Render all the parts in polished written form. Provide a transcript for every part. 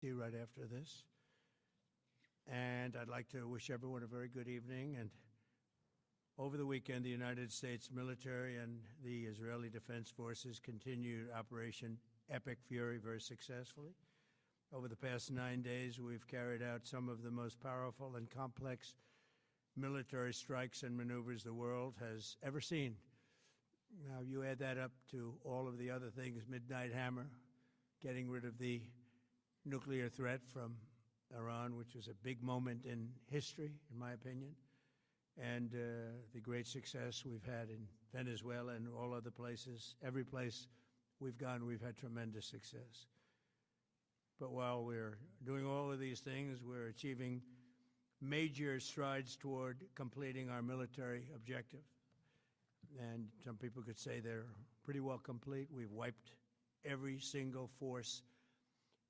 See you right after this. And I'd like to wish everyone a very good evening. And over the weekend, the United States military and the Israeli Defense Forces continued Operation Epic Fury very successfully. Over the past 9 days, we've carried out some of the most powerful and complex military strikes and maneuvers the world has ever seen. Now, you add that up to all of the other things, Midnight Hammer, getting rid of the nuclear threat from Iran, which was a big moment in history, in my opinion, and the great success we've had in Venezuela and all other places. Every place we've gone, we've had tremendous success. But while we're doing all of these things, we're achieving major strides toward completing our military objective. And some people could say they're pretty well complete. We've wiped every single force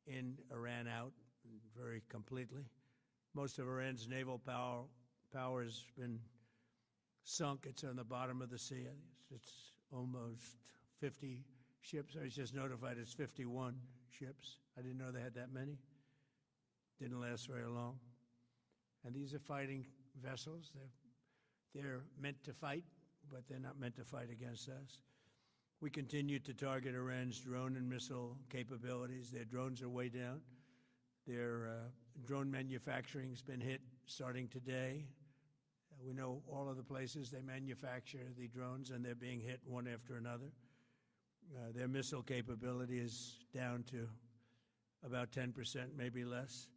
in Iran out very completely. Most of Iran's naval power has been sunk. It's on the bottom of the sea. It's almost 50 ships. I was just notified it's 51 ships. I didn't know they had that many. Didn't last very long. And these are fighting vessels. They're meant to fight, but they're not meant to fight against us. We continue to target Iran's drone and missile capabilities. Their drones are way down. Their drone manufacturing has been hit starting today. We know all of the places they manufacture the drones, and they're being hit one after another. Their missile capability is down to about 10%, maybe less.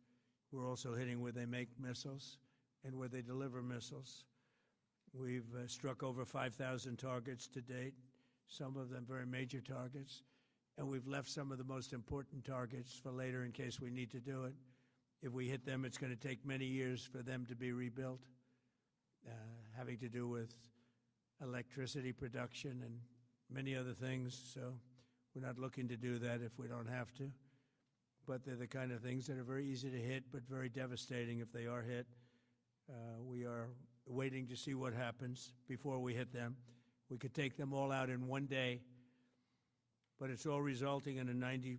We're also hitting where they make missiles and where they deliver missiles. We've struck over 5,000 targets to date, some of them very major targets, and we've left some of the most important targets for later in case we need to do it. If we hit them, it's going to take many years for them to be rebuilt, having to do with electricity production and many other things. So we're not looking to do that if we don't have to. But they're the kind of things that are very easy to hit, but very devastating if they are hit. We are waiting to see what happens before we hit them. We could take them all out in one day, but it's all resulting in a 90%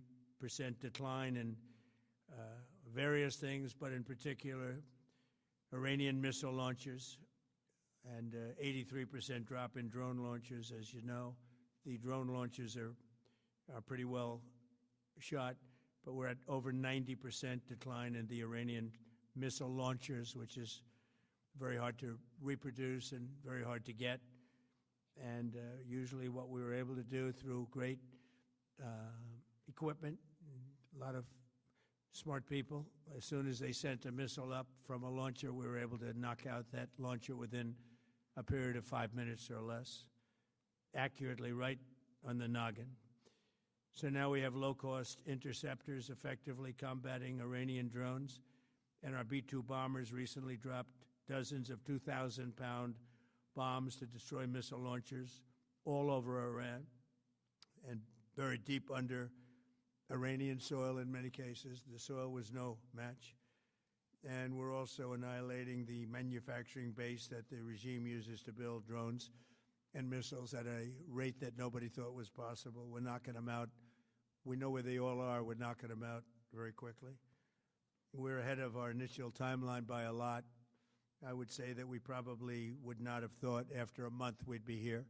decline in various things, but in particular, Iranian missile launchers and 83% drop in drone launchers. As you know, the drone launchers are pretty well shot, but we're at over 90% decline in the Iranian missile launchers, which is very hard to reproduce and very hard to get. And usually what we were able to do through great equipment, a lot of smart people, as soon as they sent a missile up from a launcher, we were able to knock out that launcher within a period of 5 minutes or less, accurately right on the noggin. So now we have low-cost interceptors effectively combating Iranian drones, and our B-2 bombers recently dropped dozens of 2,000-pound bombs to destroy missile launchers all over Iran and buried deep under Iranian soil in many cases. The soil was no match. And we're also annihilating the manufacturing base that the regime uses to build drones and missiles at a rate that nobody thought was possible. We're knocking them out. We know where they all are. We're knocking them out very quickly. We're ahead of our initial timeline by a lot. I would say that we probably would not have thought after a month we'd be here,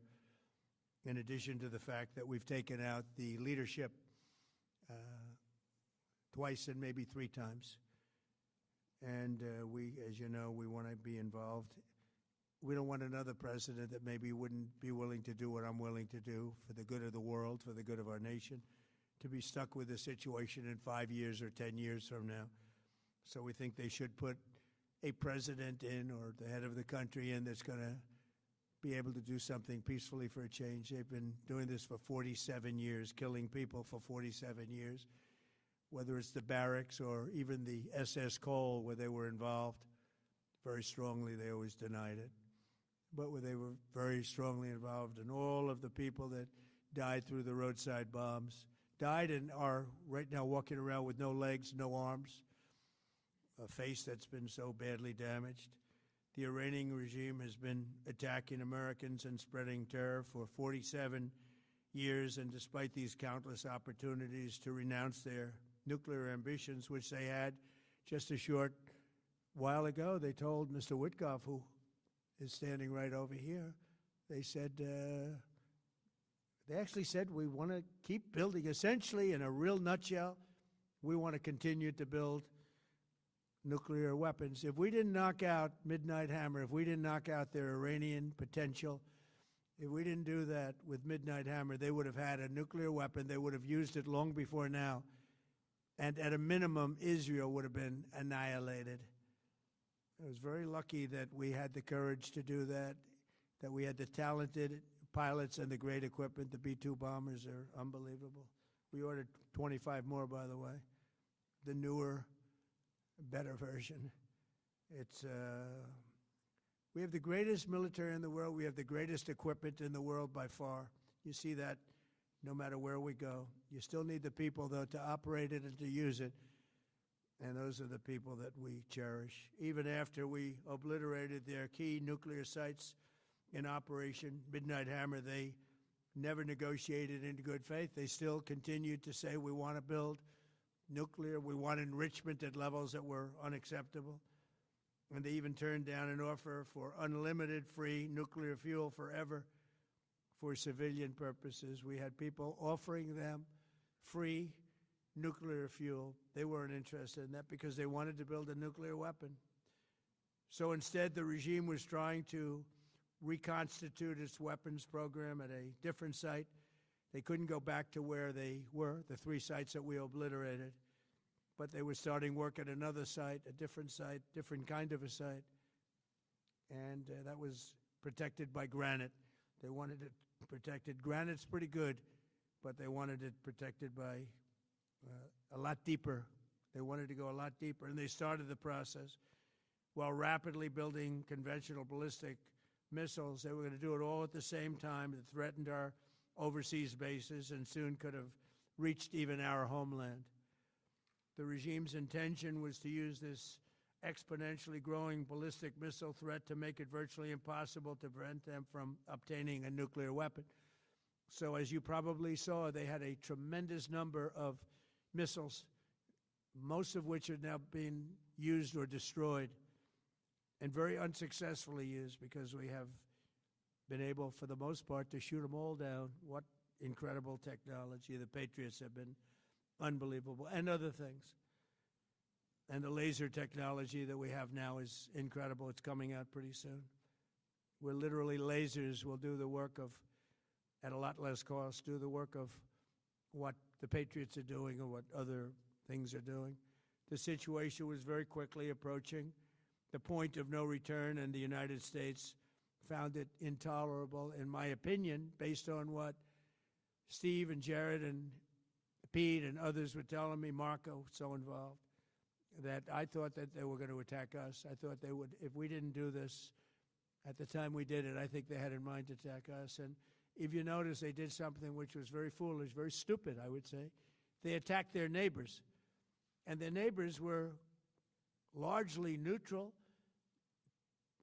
in addition to the fact that we've taken out the leadership twice and maybe 3 times. And we, as you know, we want to be involved. We don't want another president that maybe wouldn't be willing to do what I'm willing to do for the good of the world, for the good of our nation, to be stuck with the situation in 5 years or 10 years from now. So we think they should put a president in, or the head of the country in, that's going to be able to do something peacefully for a change. They've been doing this for 47 years, killing people for 47 years, whether it's the barracks or even the SS Cole where they were involved. Very strongly, they always denied it. But where they were very strongly involved, and all of the people that died through the roadside bombs died and are right now walking around with no legs, no arms, a face that's been so badly damaged. The Iranian regime has been attacking Americans and spreading terror for 47 years, and despite these countless opportunities to renounce their nuclear ambitions, which they had just a short while ago. They told Mr. Witkoff, who is standing right over here, they said, they actually said, we want to keep building. Essentially, in a real nutshell, we want to continue to build nuclear weapons. If we didn't knock out Midnight Hammer, if we didn't knock out their Iranian potential, if we didn't do that with Midnight Hammer, they would have had a nuclear weapon. They would have used it long before now. And at a minimum, Israel would have been annihilated. I was very lucky that we had the courage to do that, that we had the talented pilots and the great equipment. The B-2 bombers are unbelievable. We ordered 25 more, by the way, the newer, better version. We have the greatest military in the world. We have the greatest equipment in the world by far. You see that no matter where we go. You still need the people, though, to operate it and to use it. And those are the people that we cherish. Even after we obliterated their key nuclear sites in Operation Midnight Hammer, they never negotiated in good faith. They still continued to say, we want to build nuclear. We want enrichment at levels that were unacceptable. And they even turned down an offer for unlimited free nuclear fuel forever for civilian purposes. We had people offering them free nuclear fuel. They weren't interested in that because they wanted to build a nuclear weapon. So instead, the regime was trying to reconstitute its weapons program at a different site. They couldn't go back to where they were, the 3 sites that we obliterated, but they were starting work at another site, a different site, different kind of a site, and that was protected by granite. They wanted it protected. Granite's pretty good, but they wanted it protected by a lot deeper. They wanted to go a lot deeper, and they started the process while rapidly building conventional ballistic missiles. They were going to do it all at the same time. It threatened our overseas bases and soon could have reached even our homeland. The regime's intention was to use this exponentially growing ballistic missile threat to make it virtually impossible to prevent them from obtaining a nuclear weapon. So as you probably saw, they had a tremendous number of missiles, most of which are now being used or destroyed, and very unsuccessfully used because we have been able, for the most part, to shoot them all down. What incredible technology. The Patriots have been unbelievable, and other things. And the laser technology that we have now is incredible. It's coming out pretty soon. Where literally lasers will do the work of, at a lot less cost, do the work of what the Patriots are doing or what other things are doing. The situation was very quickly approaching the point of no return, and the United States found it intolerable, in my opinion, based on what Steve and Jared and Pete and others were telling me, Marco, so involved, that I thought that they were going to attack us. I thought they would, if we didn't do this at the time we did it, I think they had in mind to attack us. And if you notice, they did something which was very foolish, very stupid, I would say. They attacked their neighbors. And their neighbors were largely neutral,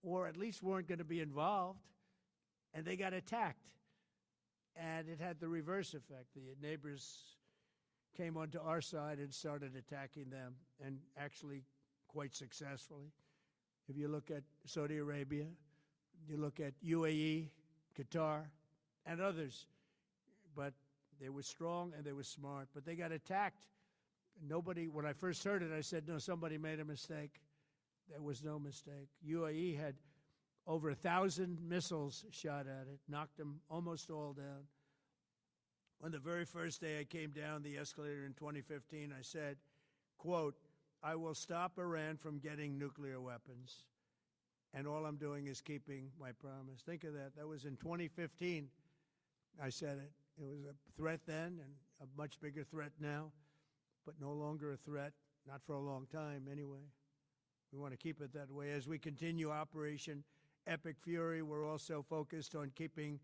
or at least weren't going to be involved, and they got attacked. And it had the reverse effect. The neighbors came onto our side and started attacking them, and actually quite successfully. If you look at Saudi Arabia, you look at UAE, Qatar, and others, but they were strong and they were smart, but they got attacked. Nobody, when I first heard it, I said, no, somebody made a mistake. There was no mistake. UAE had over 1,000 missiles shot at it, knocked them almost all down. On the very first day I came down the escalator in 2015, I said, quote, I will stop Iran from getting nuclear weapons, and all I'm doing is keeping my promise. Think of that. That was in 2015. I said it. It was a threat then and a much bigger threat now, but no longer a threat, not for a long time anyway. We want to keep it that way. As we continue Operation Epic Fury, we're also focused on keeping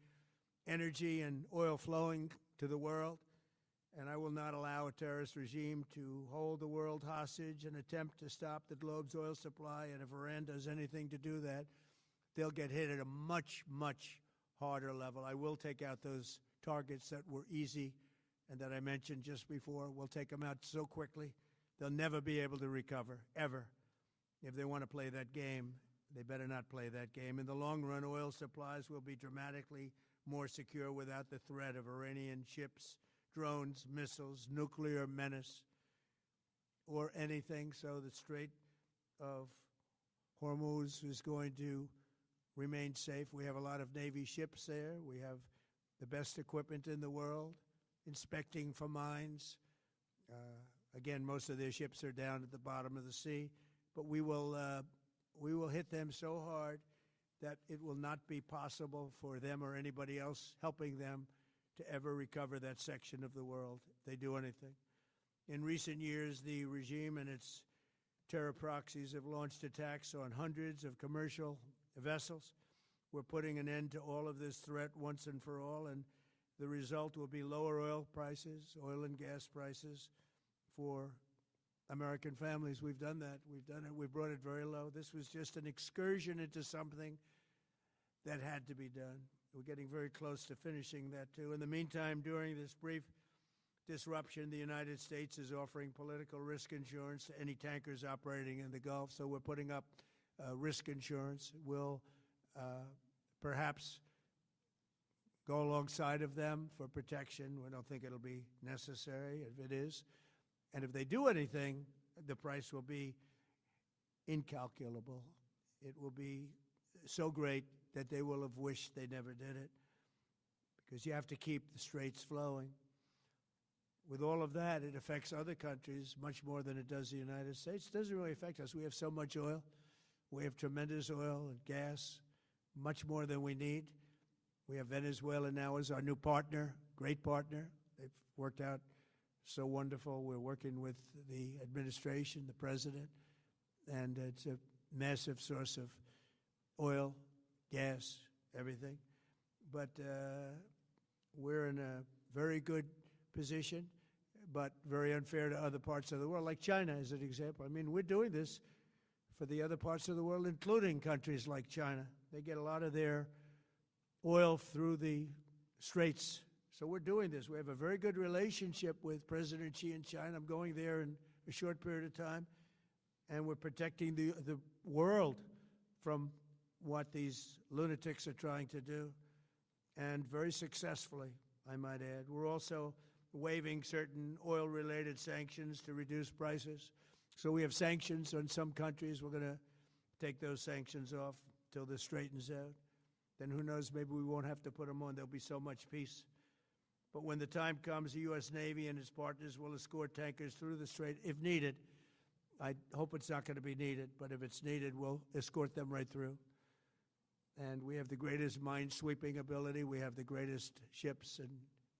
energy and oil flowing to the world, and I will not allow a terrorist regime to hold the world hostage and attempt to stop the globe's oil supply, and if Iran does anything to do that, they'll get hit at a much, much harder level. I will take out those targets that were easy and that I mentioned just before will take them out so quickly they'll never be able to recover, ever. If they want to play that game, they better not play that game. In the long run, oil supplies will be dramatically more secure without the threat of Iranian ships, drones, missiles, nuclear menace, or anything. So the Strait of Hormuz is going to remain safe. We have a lot of Navy ships there. We have the best equipment in the world, inspecting for mines. Again, most of their ships are down at the bottom of the sea, but we will hit them so hard that it will not be possible for them or anybody else helping them to ever recover that section of the world if they do anything. In recent years, the regime and its terror proxies have launched attacks on hundreds of commercial vessels. We're putting an end to all of this threat once and for all, and the result will be lower oil prices, oil and gas prices for American families. We've done that. We've done it. We brought it very low. This was just an excursion into something that had to be done. We're getting very close to finishing that, too. In the meantime, during this brief disruption, the United States is offering political risk insurance to any tankers operating in the Gulf. So we're putting up risk insurance. We'll perhaps go alongside of them for protection. We don't think it'll be necessary. If it is, and if they do anything, the price will be incalculable. It will be so great that they will have wished they never did it, because you have to keep the straits flowing. With all of that, it affects other countries much more than it does the United States. It doesn't really affect us. We have so much oil. We have tremendous oil and gas, much more than we need. We have Venezuela now as our new partner, great partner. They've worked out so wonderful. We're working with the administration, the president, and it's a massive source of oil, gas, everything. But we're in a very good position, but very unfair to other parts of the world, like China as an example. I mean, we're doing this for the other parts of the world, including countries like China. They get a lot of their oil through the straits. So we're doing this. We have a very good relationship with President Xi in China. I'm going there in a short period of time, and we're protecting the world from what these lunatics are trying to do, and very successfully, I might add. We're also waiving certain oil-related sanctions to reduce prices. So we have sanctions on some countries. We're going to take those sanctions off till this straightens out. Then who knows, maybe we won't have to put them on. There'll be so much peace. But when the time comes, the U.S. Navy and its partners will escort tankers through the strait if needed. I hope it's not going to be needed, but if it's needed, we'll escort them right through. And we have the greatest mine-sweeping ability. We have the greatest ships, and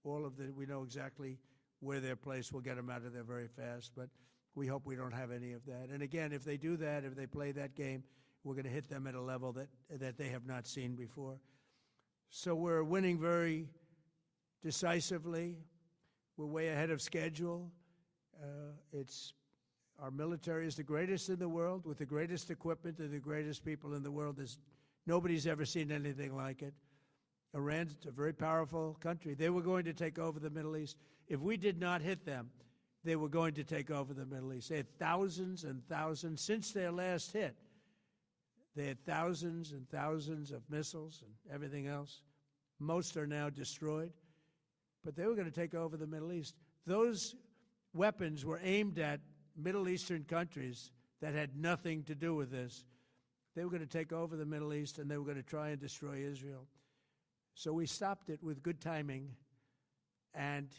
all of the, we know exactly where they're placed. We'll get them out of there very fast, but we hope we don't have any of that. And again, if they do that, if they play that game, we're going to hit them at a level that they have not seen before. So we're winning very decisively. We're way ahead of schedule. Our military is the greatest in the world, with the greatest equipment and the greatest people in the world. Nobody's ever seen anything like it. Iran's a very powerful country. They were going to take over the Middle East. If we did not hit them, they were going to take over the Middle East. They had thousands and thousands since their last hit. They had thousands and thousands of missiles and everything else. Most are now destroyed. But they were going to take over the Middle East. Those weapons were aimed at Middle Eastern countries that had nothing to do with this. They were going to take over the Middle East, and they were going to try and destroy Israel. So we stopped it with good timing, and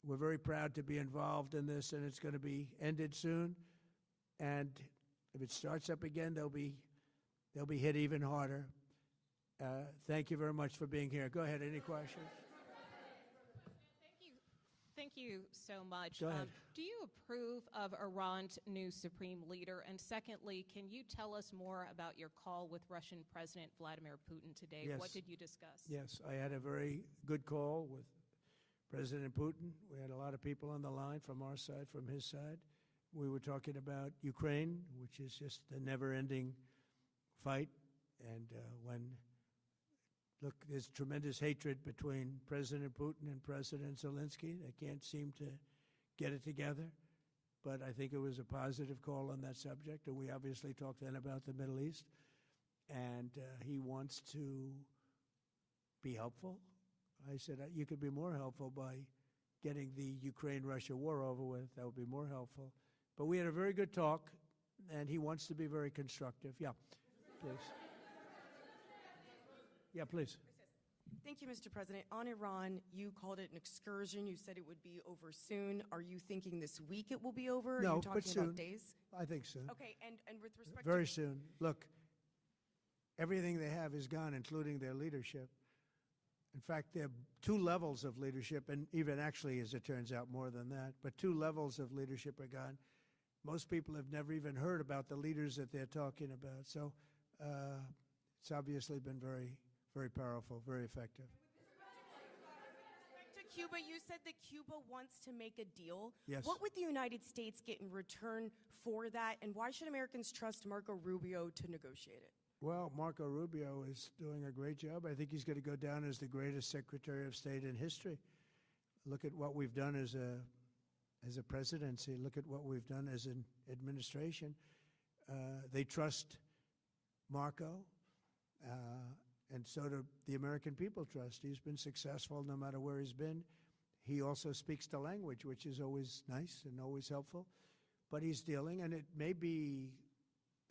we're very proud to be involved in this, and it's going to be ended soon. And if it starts up again, they'll be hit even harder. Thank you very much for being here. Go ahead. Any questions? Thank you so much. Go ahead. Do you approve of Iran's new supreme leader? And secondly, can you tell us more about your call with Russian President Vladimir Putin today? Yes. What did you discuss? Yes, I had a very good call with President Putin. We had a lot of people on the line from our side, from his side. We were talking about Ukraine, which is just a never-ending fight. And when Look, there's tremendous hatred between President Putin and President Zelensky. They can't seem to get it together. But I think it was a positive call on that subject. And we obviously talked then about the Middle East. And he wants to be helpful. I said, you could be more helpful by getting the Ukraine-Russia war over with. That would be more helpful. But we had a very good talk, and he wants to be very constructive. Yeah, please. Yeah, please. Thank you, Mr. President. On Iran, you called it an excursion. You said it would be over soon. Are you thinking this week it will be over? No, Are you talking but soon. about days? I think soon. Okay, and with respect Very soon. Look, everything they have is gone, including their leadership. In fact, there are two levels of leadership, and even actually, as it turns out, more than that. But two levels of leadership are gone. Most people have never even heard about the leaders that they're talking about. So it's obviously been very, very powerful, very effective. to Cuba, you said that Cuba wants to make a deal. Yes. What would the United States get in return for that, and why should Americans trust Marco Rubio to negotiate it? Well, Marco Rubio is doing a great job. I think he's going to go down as the greatest Secretary of State in history. Look at what we've done as a presidency. Look at what we've done as an administration. They trust Marco, and so do the American people trust. He's been successful no matter where he's been. He also speaks the language, which is always nice and always helpful. But he's dealing, and it may be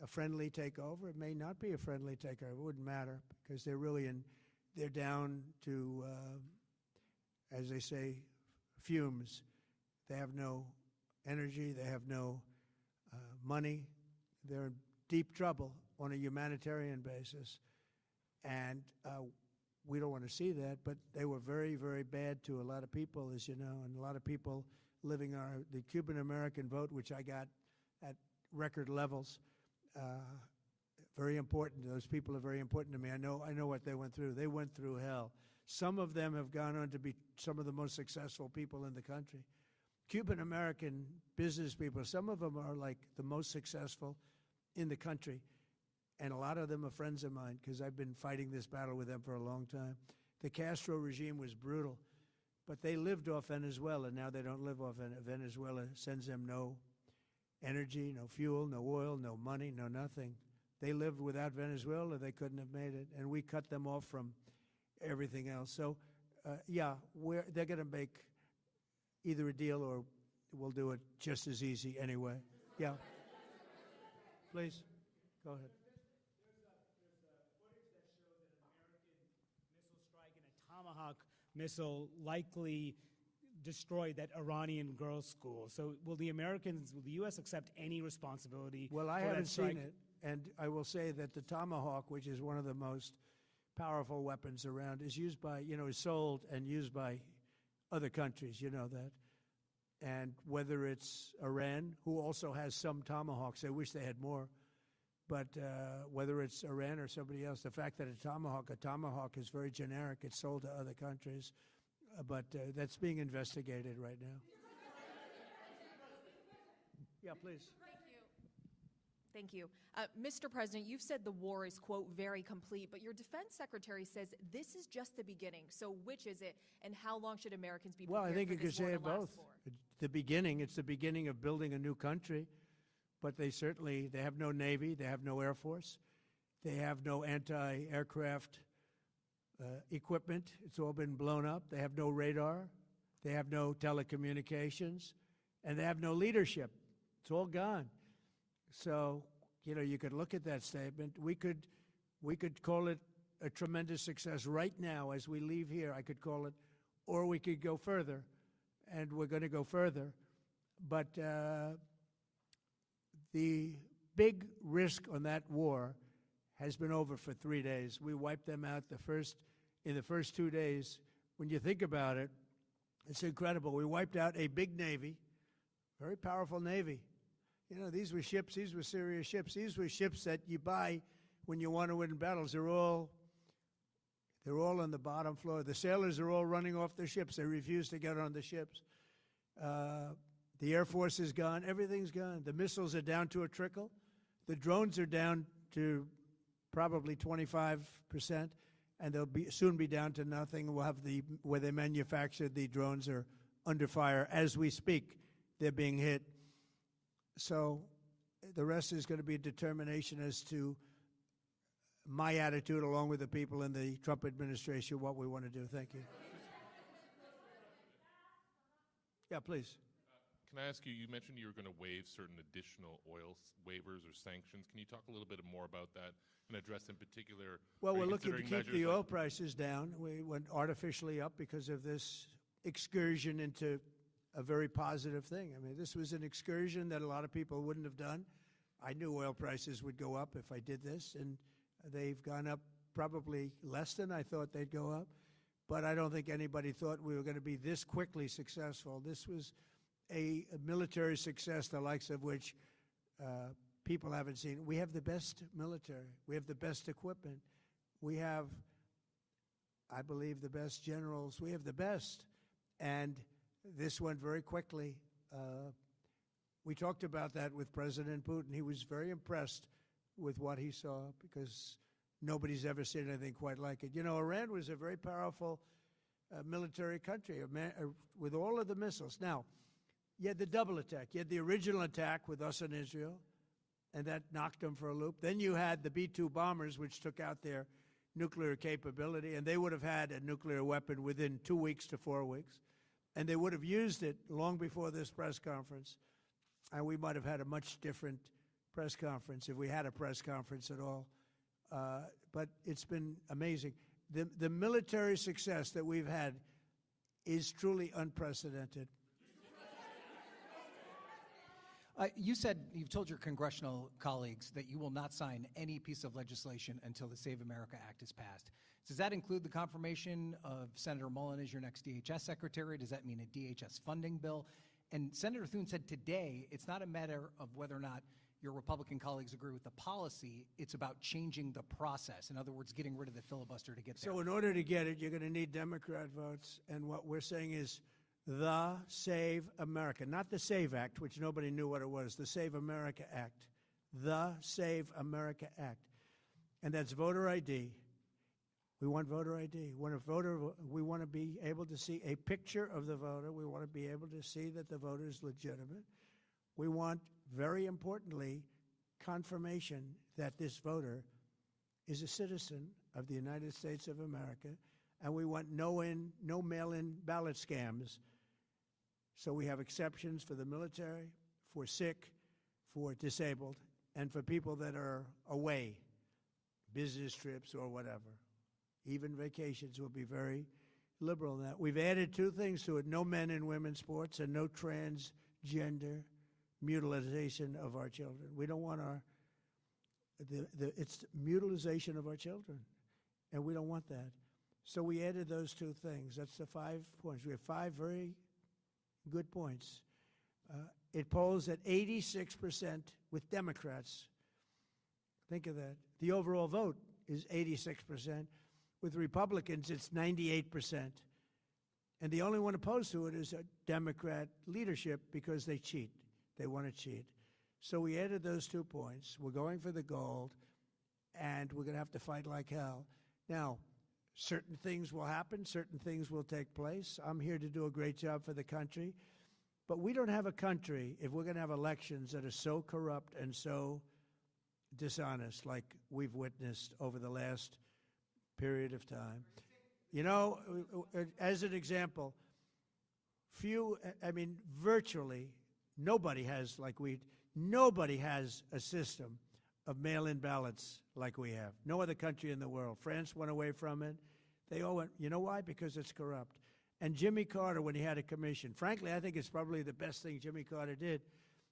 a friendly takeover. It may not be a friendly takeover. It wouldn't matter because they're really they're down to, as they say, fumes. They have no energy. They have no money. They're in deep trouble on a humanitarian basis. And we don't want to see that, but they were very, very bad to a lot of people, as you know, and a lot of people living the Cuban-American vote, which I got at record levels. Very important. Those people are very important to me. I know what they went through. They went through hell. Some of them have gone on to be some of the most successful people in the country. Cuban-American business people, some of them are like the most successful in the country. And a lot of them are friends of mine because I've been fighting this battle with them for a long time. The Castro regime was brutal, but they lived off Venezuela. Now they don't live off Venezuela. Sends them no energy, no fuel, no oil, no money, no nothing. They lived without Venezuela. They couldn't have made it. And we cut them off from everything else. So, yeah, they're going to make either a deal or we'll do it just as easy anyway. Yeah. Please, go ahead. Tomahawk missile likely destroyed that Iranian girls' school. So will the U.S. accept any responsibility? Well, I for haven't that strike? seen it, and I will say that the Tomahawk, which is one of the most powerful weapons around, is used by, is sold and used by other countries, you know that. And whether it's Iran, who also has some Tomahawks, I wish they had more, but whether it's Iran or somebody else, the fact that a Tomahawk is very generic. It's sold to other countries, but that's being investigated right now. Yeah, please. Thank you. Mr. President, you've said the war is, quote, very complete, but your defense secretary says this is just the beginning. So which is it, and how long should Americans be prepared Well, I think for you could this war say to it last both. for? It's the beginning of building a new country, but they have no Navy, they have no Air Force, they have no anti-aircraft equipment. It's all been blown up. They have no radar, they have no telecommunications, and they have no leadership. It's all gone. So, you could look at that statement. We could call it a tremendous success right now as we leave here. I could call it, or we could go further, and we're going to go further. But the big risk on that war has been over for 3 days. We wiped them out in the first 2 days. When you think about it, it's incredible. We wiped out a big Navy, very powerful Navy. These were ships. These were serious ships. These were ships that you buy when you want to win battles. They're all on the bottom floor. The sailors are all running off their ships. They refuse to get on the ships. The Air Force is gone. Everything's gone. The missiles are down to a trickle. The drones are down to probably 25%. and they'll soon be down to nothing. We'll have where they manufacture the drones are under fire as we speak. They're being hit. So the rest is going to be a determination as to my attitude, along with the people in the Trump administration, what we want to do. Thank you. Yeah, please. Can I ask you, you mentioned you were going to waive certain additional oil waivers or sanctions. Can you talk a little bit more about that and address in particular? Well, are we're you looking to considering keep the measures oil like- prices down. We went artificially up because of this excursion into a very positive thing. I mean, this was an excursion that a lot of people wouldn't have done. I knew oil prices would go up if I did this, and they've gone up probably less than I thought they'd go up. But I don't think anybody thought we were going to be this quickly successful. This was a military success, the likes of which people haven't seen. We have the best military. We have the best equipment. We have, I believe, the best generals. We have the best. And this went very quickly. We talked about that with President Putin. He was very impressed with what he saw because nobody's ever seen anything quite like it. You know, Iran was a very powerful military country with all of the missiles. Now, you had the double attack. You had the original attack with us in Israel, and that knocked them for a loop. Then you had the B-2 bombers, which took out their nuclear capability, and they would have had a nuclear weapon within 2 weeks to 4 weeks. And they would have used it long before this press conference. And we might have had a much different press conference if we had a press conference at all. But it's been amazing. The military success that we've had is truly unprecedented. You've told your congressional colleagues that you will not sign any piece of legislation until the Save America Act is passed. Does that include the confirmation of Senator Mullen as your next DHS secretary? Does that mean a DHS funding bill? And Senator Thune said today it's not a matter of whether or not your Republican colleagues agree with the policy, it's about changing the process. In other words, getting rid of the filibuster to get there. So in order to get it, you're going to need Democrat votes. And what we're saying is the Save America, not the SAVE Act, which nobody knew what it was, the Save America Act, the Save America Act. And that's voter ID. We want voter ID. We want to be able to see a picture of the voter. We want to be able to see that the voter is legitimate. We want, very importantly, confirmation that this voter is a citizen of the United States of America, and we want no mail-in ballot scams. So we have exceptions for the military, for sick, for disabled, and for people that are away, business trips or whatever. Even vacations will be very liberal in that. We've added two things to it: no men in women's sports and no transgender mutilization of our children. We don't want it's mutilization of our children, and we don't want that. So we added those two things. That's the 5 points. We have 5 very good points. It polls at 86% with Democrats. Think of that. The overall vote is 86%. With Republicans, it's 98%. And the only one opposed to it is a Democrat leadership because they cheat. They want to cheat. So we added those 2 points. We're going for the gold, and we're going to have to fight like hell. Now, certain things will happen. Certain things will take place. I'm here to do a great job for the country. But we don't have a country if we're going to have elections that are so corrupt and so dishonest like we've witnessed over the last period of time. You know, as an example, virtually nobody has a system of mail-in ballots like we have. No other country in the world. France went away from it. They all went, you know why? Because it's corrupt. And Jimmy Carter, when he had a commission, frankly, I think it's probably the best thing Jimmy Carter did.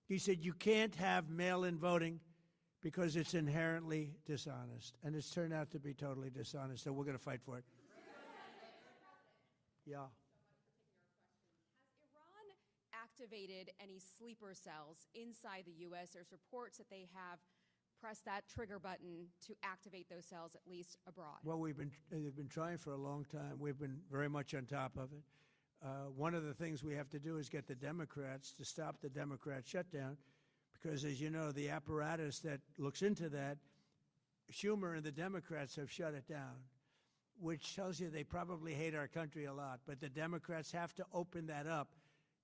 He said, you can't have mail-in voting because it's inherently dishonest. And it's turned out to be totally dishonest, so we're going to fight for it. Yeah. Has Iran activated any sleeper cells inside the U.S.? There's reports that they have pressed that trigger button to activate those cells, at least abroad. Well, they've been trying for a long time. We've been very much on top of it. One of the things we have to do is get the Democrats to stop the Democrat shutdown, because, as you know, the apparatus that looks into that, Schumer and the Democrats have shut it down. which tells you they probably hate our country a lot. But the Democrats have to open that up.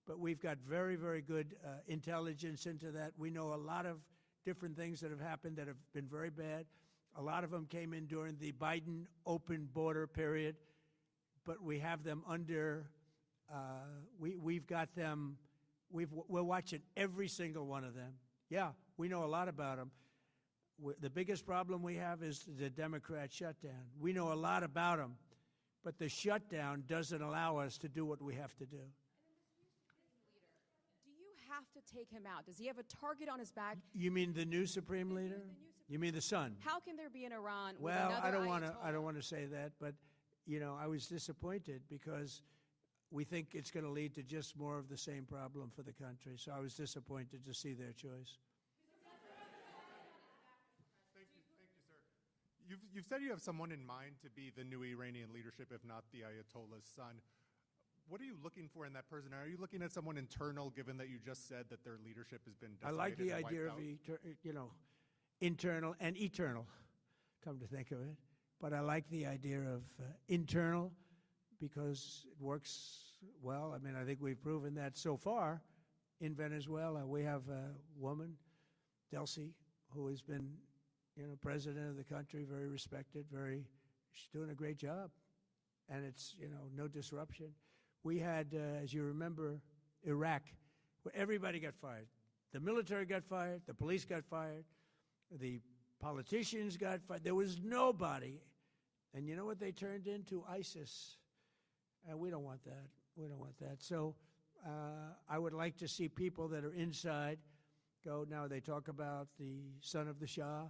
But we've got very, very good intelligence into that. We know a lot of different things that have happened that have been very bad. A lot of them came in during the Biden open border period, but we have them under, we've got them, we're watching every single one of them. Yeah, we know a lot about them. The biggest problem we have is the Democrat shutdown. We know a lot about them, but the shutdown doesn't allow us to do what we have to do. Do you have to take him out? Does he have a target on his back? You mean the new supreme leader? You mean the son? How can there be an Iran with Well, another I don't Ayatollah? want to say that, but you know, I was disappointed because we think it's going to lead to just more of the same problem for the country. So I was disappointed to see their choice. Thank you, sir. You've said you have someone in mind to be the new Iranian leadership, if not the Ayatollah's son. What are you looking for in that person? Are you looking at someone internal, given that you just said that their leadership has been I decimated like the and idea wiped of out? internal and eternal, come to think of it. But I like the idea of internal because it works well. I mean, I think we've proven that so far in Venezuela. We have a woman, Delcy, who has been, president of the country, very respected, she's doing a great job. And it's, no disruption. We had, as you remember, Iraq, where everybody got fired. The military got fired, the police got fired, the politicians got fired. There was nobody. And you know what they turned into? ISIS. And we don't want that. We don't want that. So I would like to see people that are inside go. Now, they talk about the son of the Shah.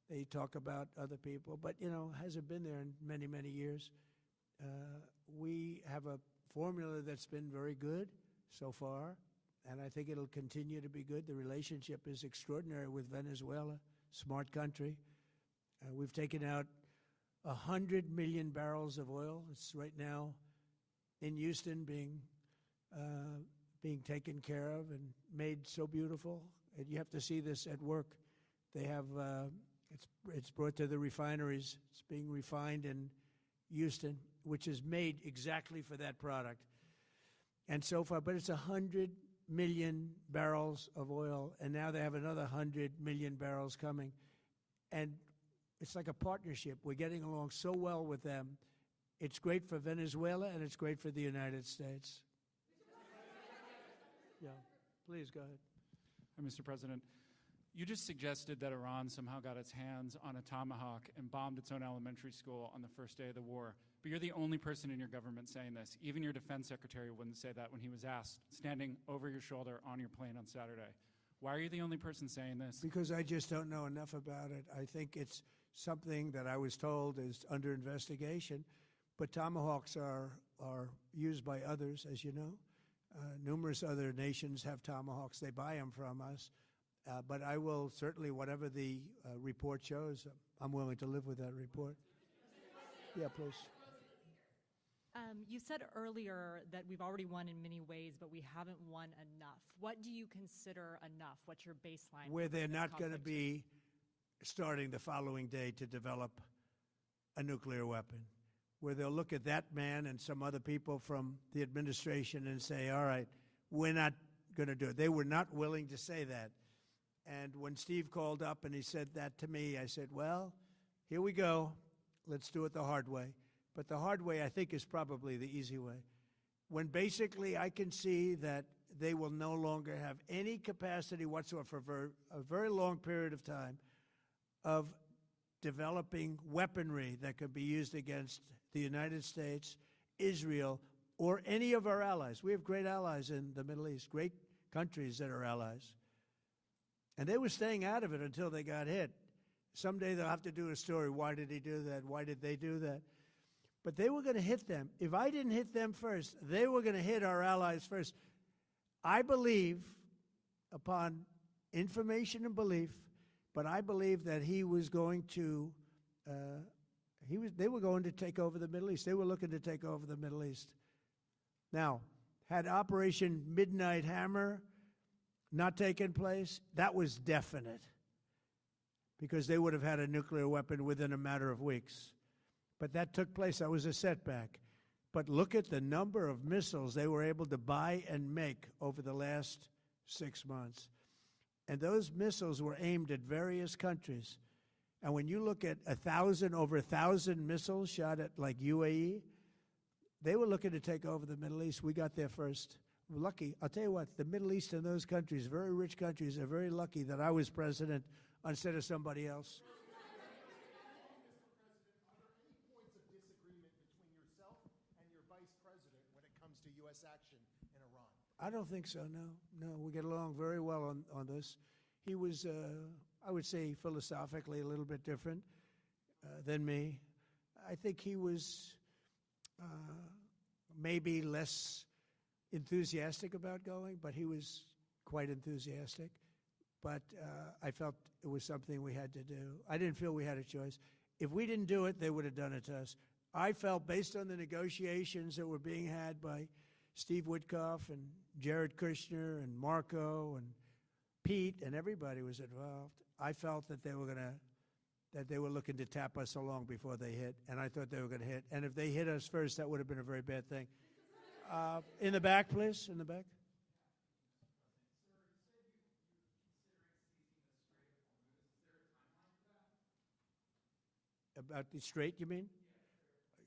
They talk about other people. But, hasn't been there in many, many years. We have a formula that's been very good so far, and I think it'll continue to be good. The relationship is extraordinary with Venezuela, smart country. We've taken out 100 million barrels of oil. It's right now in Houston being taken care of and made so beautiful. And you have to see this at work. They have, it's brought to the refineries. It's being refined in Houston, which is made exactly for that product. And so far, but it's 100 million barrels of oil, and now they have another 100 million barrels coming. And it's like a partnership. We're getting along so well with them. It's great for Venezuela, and it's great for the United States. Yeah, please go ahead. Hi, Mr. President. You just suggested that Iran somehow got its hands on a Tomahawk and bombed its own elementary school on the first day of the war. But you're the only person in your government saying this. Even your defense secretary wouldn't say that when he was asked, standing over your shoulder on your plane on Saturday. Why are you the only person saying this? Because I just don't know enough about it. I think it's something that I was told is under investigation. But Tomahawks are used by others, as you know. Numerous other nations have Tomahawks. They buy them from us. But I will certainly, whatever the report shows, I'm willing to live with that report. Yeah, please. You said earlier that we've already won in many ways, but we haven't won enough. What do you consider enough? What's your baseline? Where they're this not going to conflict? be starting the following day to develop a nuclear weapon. Where they'll look at that man and some other people from the administration and say, all right, we're not going to do it. They were not willing to say that. And when Steve called up and he said that to me, I said, well, here we go. Let's do it the hard way. But the hard way, I think, is probably the easy way. When basically I can see that they will no longer have any capacity whatsoever for a very long period of time of developing weaponry that could be used against the United States, Israel, or any of our allies. We have great allies in the Middle East, great countries that are allies. And they were staying out of it until they got hit. Someday they'll have to do a story. Why did he do that? Why did they do that? But they were going to hit them. If I didn't hit them first, they were going to hit our allies first. I believe, upon information and belief, but I believe that he was going to, they were going to take over the Middle East. They were looking to take over the Middle East. Now, had Operation Midnight Hammer not taken place, that was definite, because they would have had a nuclear weapon within a matter of weeks. But that took place. That was a setback. But look at the number of missiles they were able to buy and make over the last 6 months. And those missiles were aimed at various countries. And when you look at over 1,000 missiles shot at like UAE, they were looking to take over the Middle East. We got there first. We're lucky. I'll tell you what, the Middle East and those countries, very rich countries, are very lucky that I was president instead of somebody else. U.S. action in Iran? I don't think so, no. No, we get along very well on this. He was, I would say, philosophically a little bit different than me. I think he was maybe less enthusiastic about going, but he was quite enthusiastic. But I felt it was something we had to do. I didn't feel we had a choice. If we didn't do it, they would have done it to us. I felt, based on the negotiations that were being had by Steve Witkoff and Jared Kushner and Marco and Pete and everybody was involved, I felt that they were looking to tap us along before they hit, and I thought they were going to hit. And if they hit us first, that would have been a very bad thing. In the back, please, in the back. About the Strait, you mean?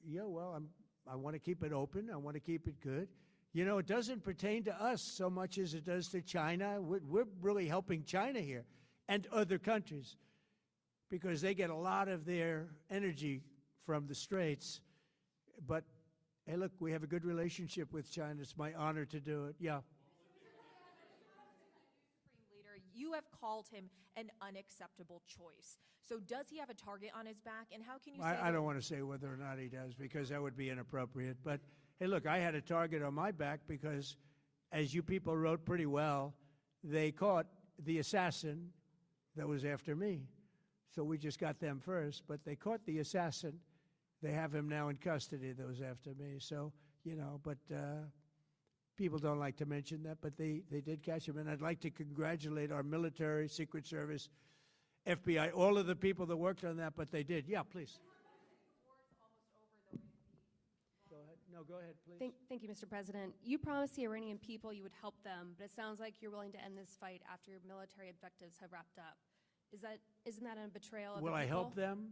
Yeah, well, I want to keep it open. I want to keep it good. You know, it doesn't pertain to us so much as it does to China. We're really helping China here and other countries because they get a lot of their energy from the Straits. But, hey, look, we have a good relationship with China. It's my honor to do it. Yeah. Supreme Leader, you have called him an unacceptable choice. So does he have a target on his back? And how can you say I don't want to say whether or not he does because that would be inappropriate. But, hey, look, I had a target on my back because, as you people wrote pretty well, they caught the assassin that was after me. So we just got them first. But they caught the assassin. They have him now in custody that was after me. So, you know, but people don't like to mention that. But they did catch him. And I'd like to congratulate our military, Secret Service, FBI, all of the people that worked on that. But they did. Yeah, please. Go ahead. No, go ahead, please. Thank you, Mr. President. You promised the Iranian people you would help them, but it sounds like you're willing to end this fight after your military objectives have wrapped up. Isn't that a betrayal of the people? Will I help them?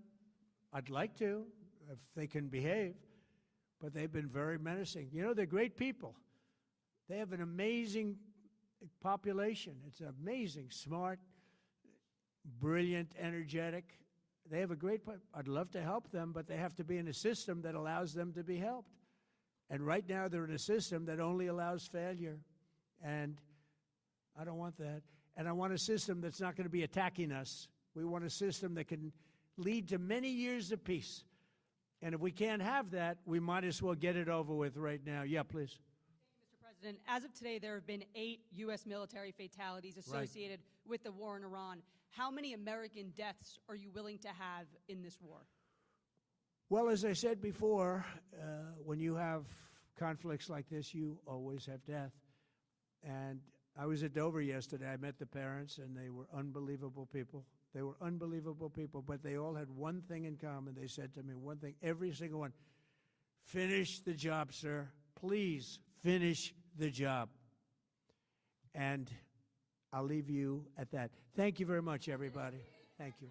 I'd like to, if they can behave. But they've been very menacing. You know, they're great people. They have an amazing population. It's amazing, smart, brilliant, energetic. They have a great, I'd love to help them, but they have to be in a system that allows them to be helped. And right now they're in a system that only allows failure. And I don't want that. And I want a system that's not going to be attacking us. We want a system that can lead to many years of peace. And if we can't have that, we might as well get it over with right now. Yeah, please. Thank you, Mr. President. As of today, there have been 8 U.S. military fatalities associated with the war in Iran. How many American deaths are you willing to have in this war? Well, as I said before, when you have conflicts like this, you always have death. And I was at Dover yesterday. I met the parents, and they were unbelievable people. They were unbelievable people, but they all had one thing in common. They said to me one thing, every single one, finish the job, sir. Please finish the job. And I'll leave you at that. Thank you very much, everybody. Thank you.